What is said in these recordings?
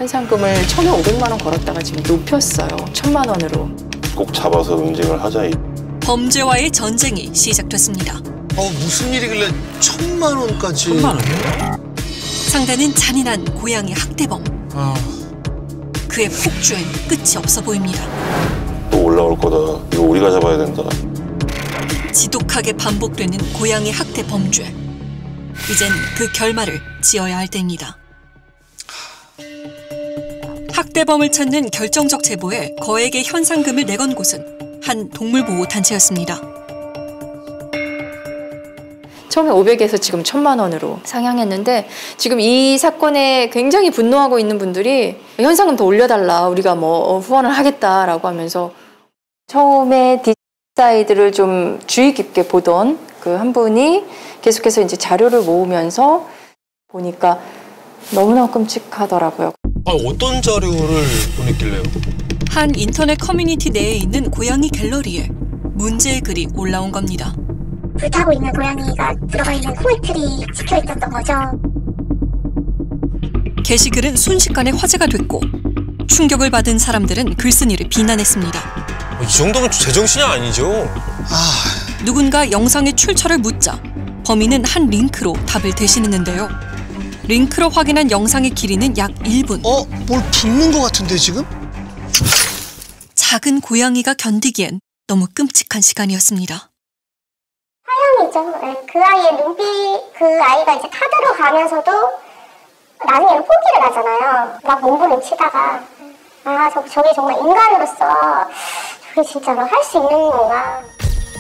현상금을 1,500만 원 걸었다가 지금 높였어요. 1,000만 원으로. 꼭 잡아서 응징을 하자. 범죄와의 전쟁이 시작됐습니다. 무슨 일이길래 1,000만 원까지. 1,000만 원이요? 상대는 잔인한 고양이 학대범. 그의 폭주엔 끝이 없어 보입니다. 또 올라올 거다. 이거 우리가 잡아야 된다. 지독하게 반복되는 고양이 학대 범죄. 이젠 그 결말을 지어야 할 때입니다. 학대범을 찾는 결정적 제보에 거액의 현상금을 내건 곳은 한 동물보호단체였습니다. 처음에 500에서 지금 1,000만 원으로 상향했는데 지금 이 사건에 굉장히 분노하고 있는 분들이 현상금 더 올려달라, 우리가 뭐 후원을 하겠다라고 하면서 처음에 디사이드를 좀 주의 깊게 보던 그 한 분이 계속해서 이제 자료를 모으면서 보니까 너무나 끔찍하더라고요. 어떤 자료를 보냈길래요? 한 인터넷 커뮤니티 내에 있는 고양이 갤러리에 문제의 글이 올라온 겁니다. 불타고 있는 고양이가 들어가 있는 포인트리 찍혀 있었던 거죠. 게시글은 순식간에 화제가 됐고 충격을 받은 사람들은 글쓴이를 비난했습니다. 이 정도면 제정신이 아니죠. 누군가 영상의 출처를 묻자 범인은 한 링크로 답을 대신했는데요. 링크로 확인한 영상의 길이는 약 1분. 뭘 붓는 것 같은데 지금? 작은 고양이가 견디기엔 너무 끔찍한 시간이었습니다. 사연이죠. 그 아이의 눈빛, 그 아이가 이제 카드로 가면서도 나중에는 포기를 하잖아요. 막 몸부림치다가 저게 정말 인간으로서 저게 진짜로 할 수 있는 건가.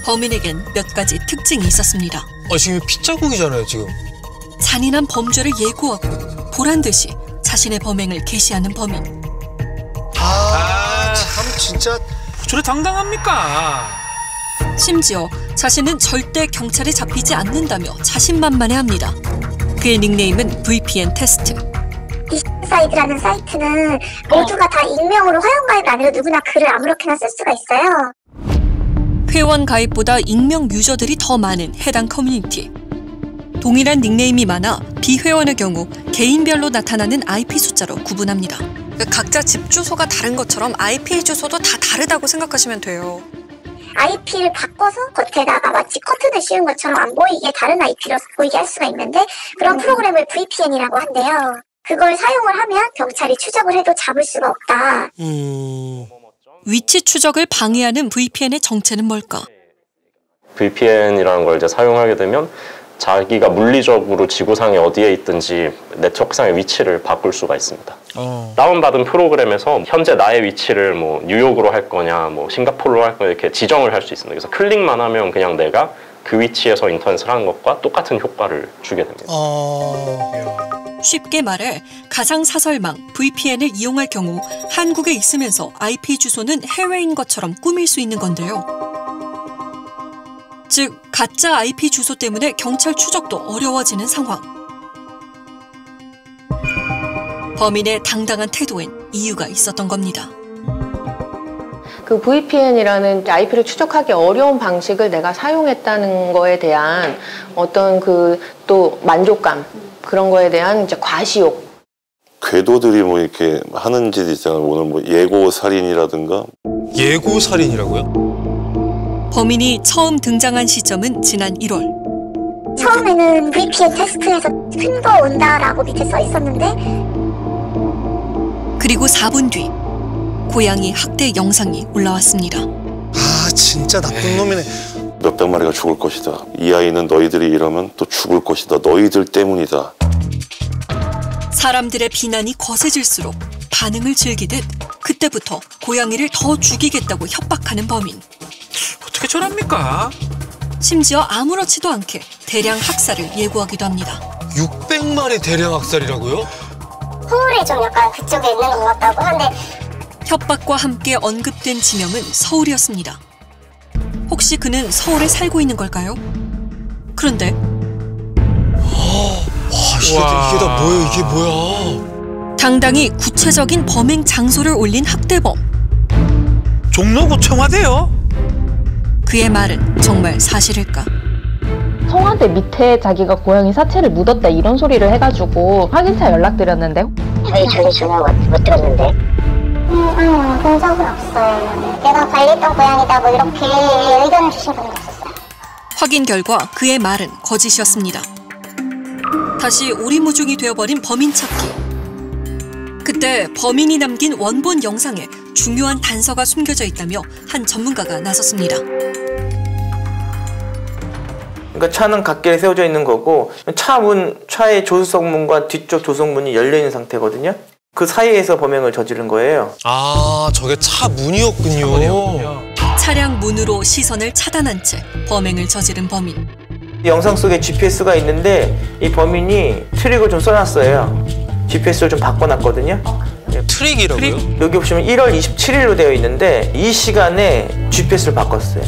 범인에겐 몇 가지 특징이 있었습니다. 지금 핏자국이잖아요, 지금. 잔인한 범죄를 예고하고 보란듯이 자신의 범행을 게시하는 범인. 참 진짜. 저래 당당합니까? 심지어 자신은 절대 경찰에 잡히지 않는다며 자신만만해합니다. 그의 닉네임은 VPN 테스트. 디사이드라는 사이트는 모두가 다 익명으로 회원가입 안 해도 누구나 글을 아무렇게나 쓸 수가 있어요. 회원 가입보다 익명 유저들이 더 많은 해당 커뮤니티. 동일한 닉네임이 많아 비회원의 경우 개인별로 나타나는 IP 숫자로 구분합니다. 각자 집 주소가 다른 것처럼 IP 주소도 다 다르다고 생각하시면 돼요. IP를 바꿔서 겉에다가 마치 커튼을 씌운 것처럼 안 보이게 다른 IP로 보이게 할 수가 있는데 그런 프로그램을 VPN이라고 한대요. 그걸 사용을 하면 경찰이 추적을 해도 잡을 수가 없다. 위치 추적을 방해하는 VPN의 정체는 뭘까? VPN이라는 걸 이제 사용하게 되면 자기가 물리적으로 지구상에 어디에 있든지 네트워크상의 위치를 바꿀 수가 있습니다. 다운받은 프로그램에서 현재 나의 위치를 뭐 뉴욕으로 할 거냐, 뭐 싱가포르로 할 거냐 이렇게 지정을 할 수 있습니다. 그래서 클릭만 하면 그냥 내가 그 위치에서 인터넷을 하는 것과 똑같은 효과를 주게 됩니다. 쉽게 말해 가상사설망 VPN을 이용할 경우 한국에 있으면서 IP 주소는 해외인 것처럼 꾸밀 수 있는 건데요. 즉 가짜 IP 주소 때문에 경찰 추적도 어려워지는 상황. 범인의 당당한 태도엔 이유가 있었던 겁니다. 그 VPN이라는 IP를 추적하기 어려운 방식을 내가 사용했다는 거에 대한 어떤 또 만족감, 그런 거에 대한 이제 과시욕. 궤도들이 뭐 이렇게 하는 짓 있잖아요. 오늘 뭐 예고 살인이라든가. 예고 살인이라고요? 범인이 처음 등장한 시점은 지난 1월. 처음에는 VPN 테스트에서 큰 거 온다라고 밑에 써 있었는데 그리고 4분 뒤 고양이 학대 영상이 올라왔습니다. 진짜 나쁜 놈이네. 몇백 마리가 죽을 것이다. 이 아이는 너희들이 이러면 또 죽을 것이다. 너희들 때문이다. 사람들의 비난이 거세질수록 반응을 즐기듯 그때부터 고양이를 더 죽이겠다고 협박하는 범인. 어떻게 저랍니까? 심지어 아무렇지도 않게 대량 학살을 예고하기도 합니다. 600마리 대량 학살이라고요? 서울에 좀 약간 그쪽에 있는 것 같다고 하는데 협박과 함께 언급된 지명은 서울이었습니다. 혹시 그는 서울에 살고 있는 걸까요? 그런데 이게 다 뭐예요? 이게 뭐야? 당당히 구체적인 범행 장소를 올린 학대범. 종로구 청와대요? 그의 말은 정말 사실일까? 청와대 밑에 자기가 고양이 사체를 묻었다 이런 소리를 해가지고 확인차 연락드렸는데 자기 관리 중요하고 못 들었는데. 본 적은 없어요. 내가 관리했던 고양이다 뭐 이렇게 의견을 주신 분은 없었어요. 확인 결과 그의 말은 거짓이었습니다. 다시 오리무중이 되어버린 범인 찾기. 그때 범인이 남긴 원본 영상에 중요한 단서가 숨겨져 있다며 한 전문가가 나섰습니다. 그러니까 차는 갓길에 세워져 있는 거고 차의 조수석 문과 뒤쪽 조석문이 열려 있는 상태거든요. 그 사이에서 범행을 저지른 거예요. 아, 저게 차 문이었군요. 차량 문으로 시선을 차단한 채 범행을 저지른 범인. 이 영상 속에 GPS가 있는데 이 범인이 트릭을 좀 써놨어요. GPS를 좀 바꿔놨거든요. 트릭이라고요? 여기 보시면 1월 27일로 되어 있는데 이 시간에 GPS를 바꿨어요.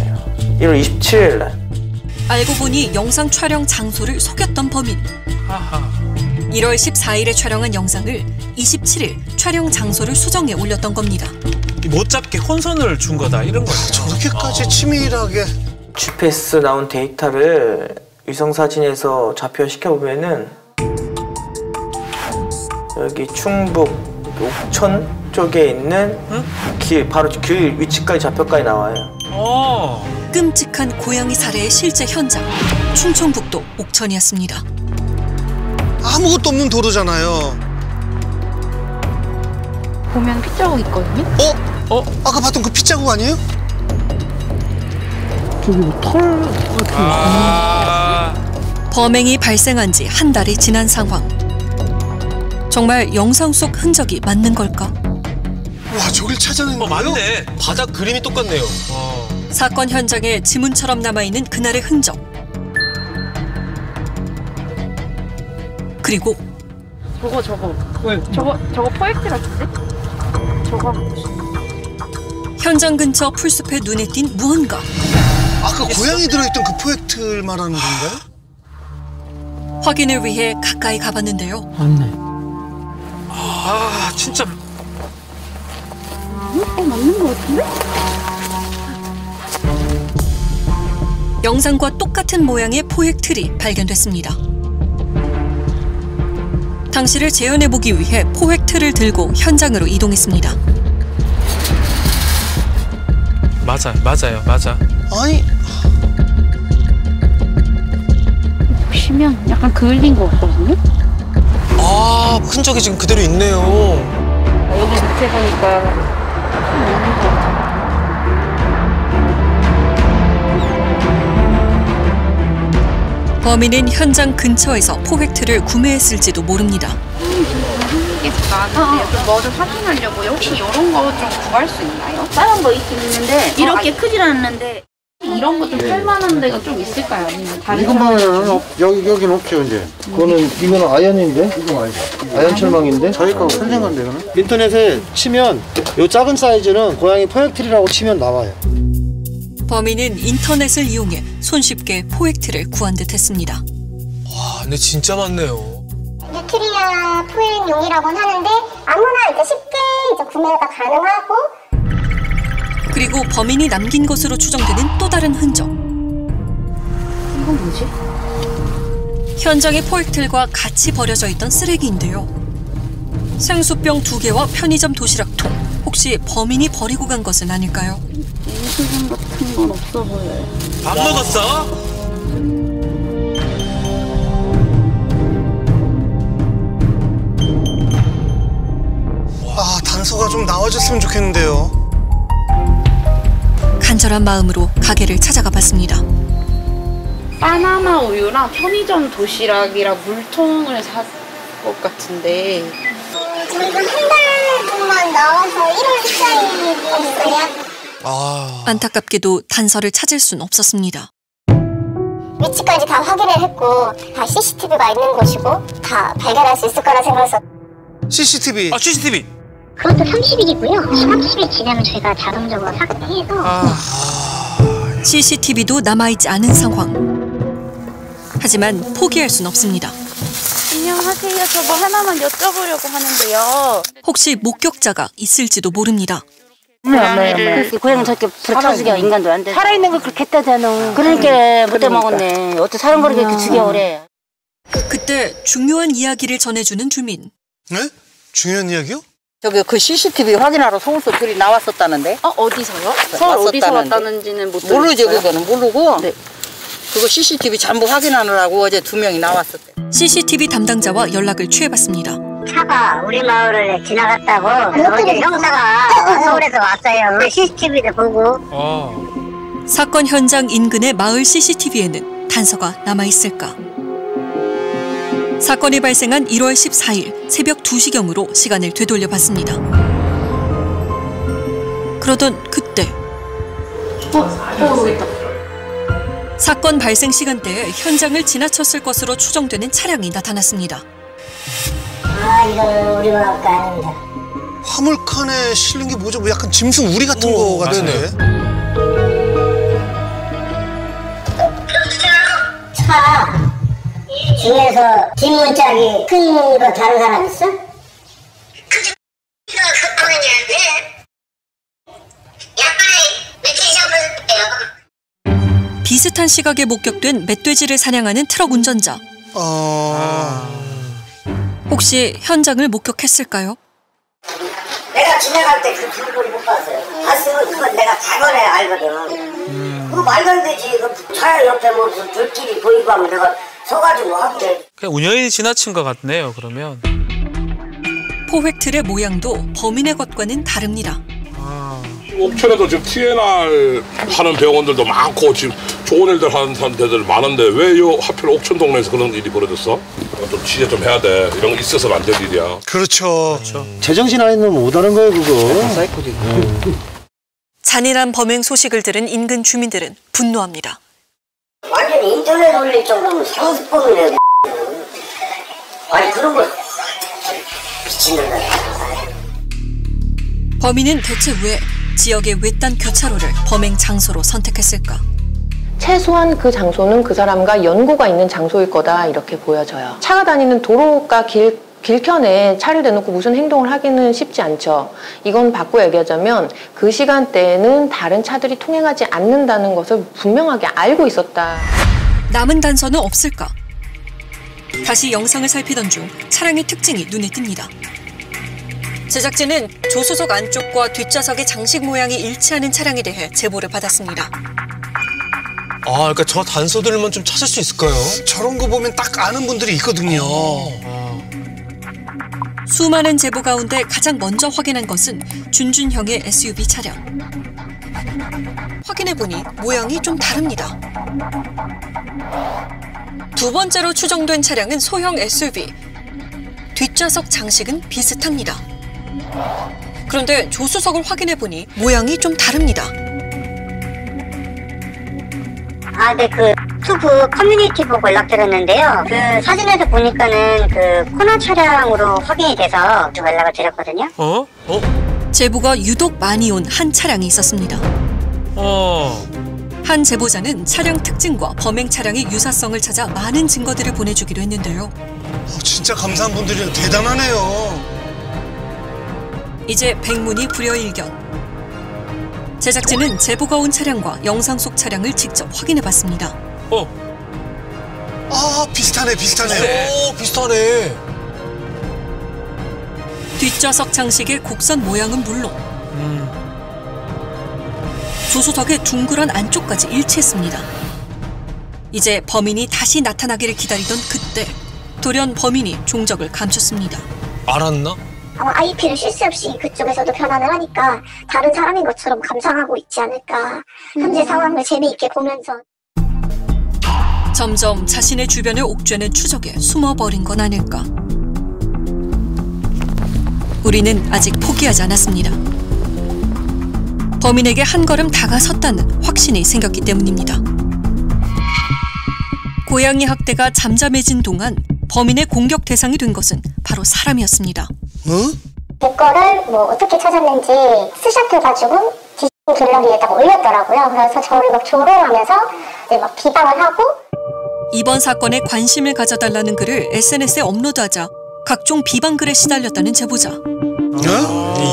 1월 27일 날. 알고 보니 영상 촬영 장소를 속였던 범인. 1월 14일에 촬영한 영상을 27일 촬영 장소를 수정해 올렸던 겁니다. 못 잡게 혼선을 준 거다 이런 거죠. 저렇게까지 치밀하게. GPS 나온 데이터를 위성사진에서 좌표시켜보면은 여기 충북 옥천 쪽에 있는 길, 바로 길 위치까지 좌표까지 나와요. 끔찍한 고양이 살해의 실제 현장. 충청북도 옥천이었습니다. 아무것도 없는 도로잖아요. 보면 핏자국 있거든요? 아까 봤던 그 핏자국 아니에요? 저기 뭐 털 같은 거. 범행이 발생한 지 한 달이 지난 상황. 정말 영상 속 흔적이 맞는 걸까? 와, 저길 찾아낸 거예요? 맞네. 바닥 그림이 똑같네요. 사건 현장에 지문처럼 남아있는 그날의 흔적. 그리고 저거 포획트 같은데? 저거 현장 근처 풀숲에 눈에 띈 무언가. 아까 고양이 들어있던 그 포획트를 말하는 건가요? 확인을 위해 가까이 가봤는데요. 맞네. 진짜. 맞는 거 같은데? 영상과 똑같은 모양의 포획틀이 발견됐습니다. 당시를 재현해보기 위해 포획틀을 들고 현장으로 이동했습니다. 맞아요. 아니, 보시면 약간 그을린 거 같거든요? 아, 흔적이 지금 그대로 있네요. 여기 밑에 보니까 범인은 현장 근처에서 포획틀을 구매했을지도 모릅니다. 뭐를 확인하려고요. 혹시 이런 거 좀 구할 수 있나요? 다른 거 있긴 있는데 이렇게 크진 않는데 이런 거 좀 팔만한 데가 좀 있을까요? 아니면 다른 이것만은 여기는 없죠 이제. 이거는 아연인데? 이거 아연 철망인데? 저희 거 선생 건데 이거는? 인터넷에 치면 요 작은 사이즈는 고양이 포획틀이라고 치면 나와요. 범인은 인터넷을 이용해 손쉽게 포획틀을 구한 듯 했습니다. 와, 근데 진짜 많네요. 뉴트리아 포획용이라고는 하는데 아무나 이제 쉽게 이제 구매가 가능하고. 그리고 범인이 남긴 것으로 추정되는 또 다른 흔적. 이건 뭐지? 현장의 포획틀과 같이 버려져 있던 쓰레기인데요. 생수병 2개와 편의점 도시락통. 혹시 범인이 버리고 간 것은 아닐까요? 인수분 같은 건 없어 보여요. 밥 먹었어? 아, 단서가 좀 나와줬으면 좋겠는데요. 간절한 마음으로 가게를 찾아가 봤습니다. 바나나 우유랑 편의점 도시락이랑 물통을 살 것 같은데. 저희가 한 달 동안 나와서 1월 14일이었어요. 안타깝게도 단서를 찾을 순 없었습니다. 위치까지 다 확인을 했고 다 CCTV가 있는 곳이고 다 발견할 수 있을 거라 생각해서. CCTV. CCTV. 그것도 30일이고요. 30일 지나면 저희가 자동적으로 삭제해서. CCTV도 남아있지 않은 상황. 하지만 포기할 순 없습니다. 안녕하세요. 저 뭐 하나만 여쭤보려고 하는데요. 혹시 목격자가 있을지도 모릅니다. 고양이 저렇게 불타죽여 인간도 안 돼. 살아있는 걸 그렇게 했다잖아. 그러니까 못돼 먹었네. 어떻게 사는 거를 그렇게 죽여오래. 그때 중요한 이야기를 전해주는 주민. 네? 중요한 이야기요? 저기 그 CCTV 확인하러 서울서 둘이 나왔었다는데. 어디서요? 서울 왔었다는데. 어디서 왔다는지는 못 들었어요. 모르죠, 그거는 모르고. 네. 그거 CCTV 전부 확인하느라고 어제 2명이 나왔었대. CCTV 담당자와 연락을 취해봤습니다. 차가 우리 마을을 지나갔다고 어제 형사가 서울에서 왔어요. 우리 CCTV도 보고. 사건 현장 인근의 마을 CCTV에는 단서가 남아있을까? 사건이 발생한 1월 14일 새벽 2시경으로 시간을 되돌려봤습니다. 그러던 그때 사건 발생 시간대에 현장을 지나쳤을 것으로 추정되는 차량이 나타났습니다. 이거는 우리 마을 거 아닙니다. 화물칸에 실린 게 뭐죠? 뭐 약간 짐승 우리 같은 거 같은데. 차 중에서 뒷문짝이 큰 거 다른 사람 있어? 비슷한 시각에 목격된 멧돼지를 사냥하는 트럭 운전자. 혹시 현장을 목격했을까요? 내가 지나갈 때 그 불을 못 봤어요. 봤으면 그건 내가 작년에 알거든. 그거 말도 안 되지. 그 차 옆에 뭐 불길이 보이고 하면 내가 서가지고 하게. 그냥 우연히 지나친 것 같네요. 그러면. 포획틀의 모양도 범인의 것과는 다릅니다. 옥천에도 지금 TNR 하는 병원들도 많고 지금 좋은 일들 하는 데들 많은데 왜 하필 옥천 동네에서 그런 일이 벌어졌어? 좀 취재 좀 해야 돼. 이런 거 있어서는 안 될 일이야. 그렇죠. 제정신 아닌 놈 못하는 거예요, 그거. 사이코지. 잔인한 범행 소식을 들은 인근 주민들은 분노합니다. 완전히 인터넷 올릴 정도면 상습범이네. 아니 그런 걸 미친놈들. 범인은 대체 왜 지역의 외딴 교차로를 범행 장소로 선택했을까? 최소한 그 장소는 그 사람과 연고가 있는 장소일 거다 이렇게 보여져요. 차가 다니는 도로가 길편에 차를 대놓고 무슨 행동을 하기는 쉽지 않죠. 이건 바꿔 얘기하자면 그 시간대에는 다른 차들이 통행하지 않는다는 것을 분명하게 알고 있었다. 남은 단서는 없을까? 다시 영상을 살피던 중 차량의 특징이 눈에 띕니다. 제작진은 조수석 안쪽과 뒷좌석의 장식 모양이 일치하는 차량에 대해 제보를 받았습니다. 그러니까 저 단서들만 좀 찾을 수 있을까요? 저런 거 보면 딱 아는 분들이 있거든요. 수많은 제보 가운데 가장 먼저 확인한 것은 준준형의 SUV 차량. 확인해보니 모양이 좀 다릅니다. 두 번째로 추정된 차량은 소형 SUV. 뒷좌석 장식은 비슷합니다. 그런데 조수석을 확인해보니 모양이 좀 다릅니다. 네, 투부 커뮤니티 보고 연락드렸는데요. 그 사진에서 보니까는 그 코나 차량으로 확인이 돼서 연락을 드렸거든요. 제보가 유독 많이 온 한 차량이 있었습니다. 한 제보자는 차량 특징과 범행 차량의 유사성을 찾아 많은 증거들을 보내주기로 했는데요. 진짜 감사한 분들이 대단하네요. 이제 백문이 불여일견. 제작진은 제보가 온 차량과 영상 속 차량을 직접 확인해봤습니다. 비슷하네. 비슷하네. 뒷좌석 장식의 곡선 모양은 물론 조수석의 둥그런 안쪽까지 일치했습니다. 이제 범인이 다시 나타나기를 기다리던 그때 돌연 범인이 종적을 감췄습니다. 알았나? IP를 쉴 새 없이 그쪽에서도 변환을 하니까 다른 사람인 것처럼 감상하고 있지 않을까. 현재 상황을 재미있게 보면서. 점점 자신의 주변을 옥죄는 추적에 숨어버린 건 아닐까. 우리는 아직 포기하지 않았습니다. 범인에게 한 걸음 다가섰다는 확신이 생겼기 때문입니다. 고양이 학대가 잠잠해진 동안 범인의 공격 대상이 된 것은 바로 사람이었습니다. 제 거를 어떻게 찾았는지 스샷을 가지고 갤러리에다가 올렸더라고요. 그래서 저를 조롱하면서 이제 비방을 하고. 이번 사건에 관심을 가져달라는 글을 SNS에 업로드하자 각종 비방글에 시달렸다는 제보자.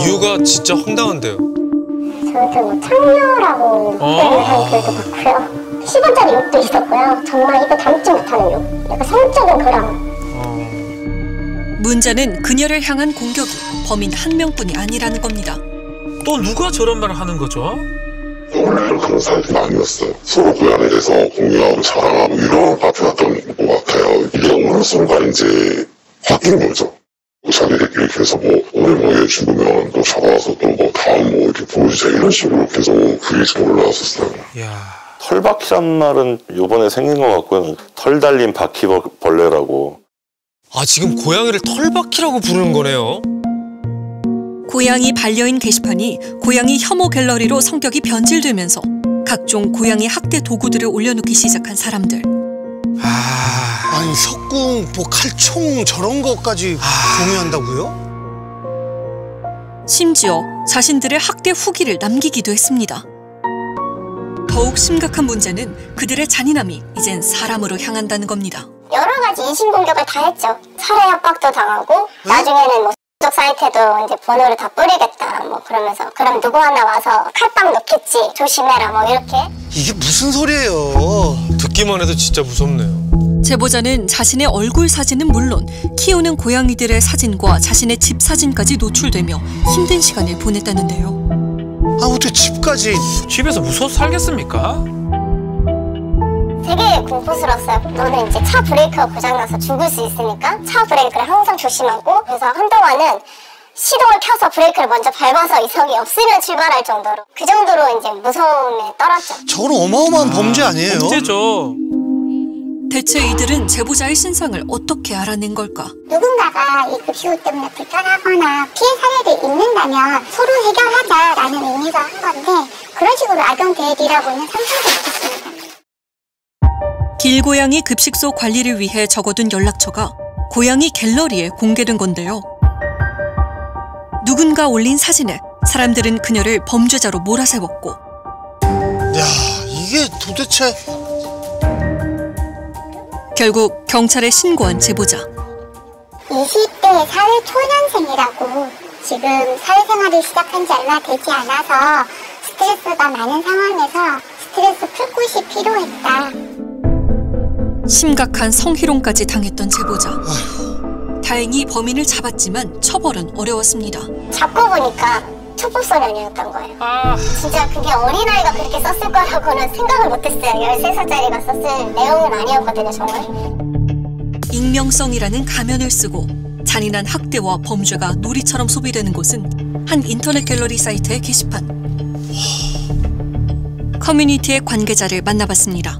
이유가 진짜 황당한데요. 저한테 창녀라고 표현을 한 글도 많고요. 10원짜리 욕도 있었고요. 정말 입에 담지 못하는 욕. 약간 성적인 그런. 문제는 그녀를 향한 공격이 범인 한 명뿐이 아니라는 겁니다. 또 누가 저런 말을 하는 거죠? 원래는 그런 사이는 아니었어요. 서로 고향에 대해서 공유하고 자랑하고 이런 파트였던 것 같아요. 이게 어느 순간 이제 바뀐 거죠. 자기들끼리 계속 오늘 얘 죽으면 또 잡아와서 또 다음 이렇게 보여주자 이런 식으로 계속 그게 올라왔었어요. 털바퀴란 말은 요번에 생긴 것 같고요. 털 달린 바퀴벌레라고. 아, 지금 고양이를 털바퀴라고 부르는 거네요. 고양이 반려인 게시판이 고양이 혐오 갤러리로 성격이 변질되면서 각종 고양이 학대 도구들을 올려놓기 시작한 사람들. 아니 석궁, 칼총 저런 것까지 공유한다고요? 심지어 자신들의 학대 후기를 남기기도 했습니다. 더욱 심각한 문제는 그들의 잔인함이 이젠 사람으로 향한다는 겁니다. 여러 가지 인신공격을 다 했죠. 살해 협박도 당하고 나중에는 Facebook 사이트에도 이제 번호를 다 뿌리겠다 그러면서 그럼 누구 하나 와서 칼빵 넣겠지 조심해라 이렇게. 이게 무슨 소리예요? 듣기만 해도 진짜 무섭네요. 제보자는 자신의 얼굴 사진은 물론 키우는 고양이들의 사진과 자신의 집 사진까지 노출되며 힘든 시간을 보냈다는데요. 어떻게 집까지? 집에서 무서워서 살겠습니까? 되게 공포스러웠어요. 너는 이제 차 브레이크가 고장나서 죽을 수 있으니까 차 브레이크를 항상 조심하고, 그래서 한동안은 시동을 켜서 브레이크를 먼저 밟아서 이성이 없으면 출발할 정도로, 그 정도로 이제 무서움에 떨었죠. 저건 어마어마한 범죄 아니에요? 범죄죠. 대체 이들은 제보자의 신상을 어떻게 알아낸 걸까? 누군가가 이 급식업 때문에 불편하거나 피해 사례를 있는다면 서로 해결하자라는 의미가 한 건데, 그런 식으로 악용 대리라고는 상상도 못했습니다. 길고양이 급식소 관리를 위해 적어둔 연락처가 고양이 갤러리에 공개된 건데요. 누군가 올린 사진에 사람들은 그녀를 범죄자로 몰아세웠고, 야, 이게 도대체... 결국 경찰에 신고한 제보자. 20대 사회초년생이라고, 지금 사회생활을 시작한 지 얼마 되지 않아서 스트레스가 많은 상황에서 스트레스 풀 곳이 필요했다. 심각한 성희롱까지 당했던 제보자. 다행히 범인을 잡았지만 처벌은 어려웠습니다. 잡고 보니까 촉법소년이었던 거예요. 진짜 그게 어린아이가 그렇게 썼을 거라고는 생각을 못했어요. 13살짜리가 썼을 내용은 아니었거든요, 정말. 익명성이라는 가면을 쓰고 잔인한 학대와 범죄가 놀이처럼 소비되는 곳은 한 인터넷 갤러리 사이트의 게시판. 커뮤니티의 관계자를 만나봤습니다.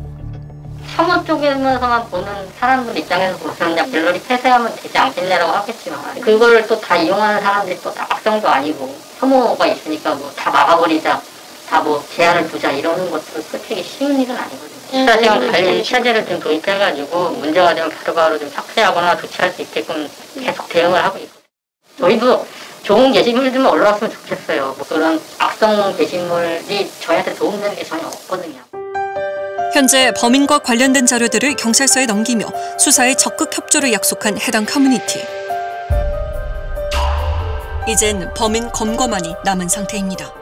혐오 쪽에서만 보는 사람들 입장에서 보면 그냥 갤러리 폐쇄하면 되지 않겠냐라고 하겠지만, 그거를 또 다 이용하는 사람들이 또 다 악성도 아니고 혐오가 있으니까 다 막아버리자, 다 제한을 두자 이러는 것도 솔직히 쉬운 일은 아니거든요. 사실은 관련 체제를 좀 도입해가지고 문제가 되면 바로바로 좀 삭제하거나 조치할 수 있게끔 계속 대응을 하고 있고, 저희도 좋은 게시물들만 올라왔으면 좋겠어요. 그런 악성 게시물이 저희한테 도움되는 게 전혀 없거든요. 현재 범인과 관련된 자료들을 경찰서에 넘기며 수사에 적극 협조를 약속한 해당 커뮤니티. 이젠 범인 검거만이 남은 상태입니다.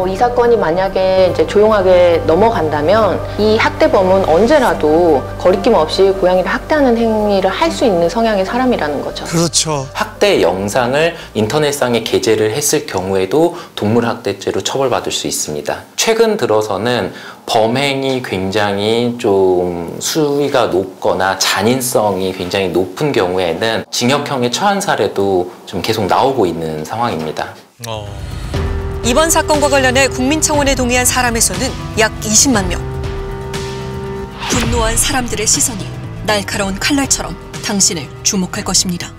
이 사건이 만약에 이제 조용하게 넘어간다면 이 학대범은 언제라도 거리낌 없이 고양이를 학대하는 행위를 할 수 있는 성향의 사람이라는 거죠. 그렇죠. 학대 영상을 인터넷상에 게재를 했을 경우에도 동물학대죄로 처벌받을 수 있습니다. 최근 들어서는 범행이 굉장히 좀 수위가 높거나 잔인성이 굉장히 높은 경우에는 징역형에 처한 사례도 좀 계속 나오고 있는 상황입니다. 이번 사건과 관련해 국민청원에 동의한 사람의 수는 약 20만 명. 분노한 사람들의 시선이 날카로운 칼날처럼 당신을 주목할 것입니다.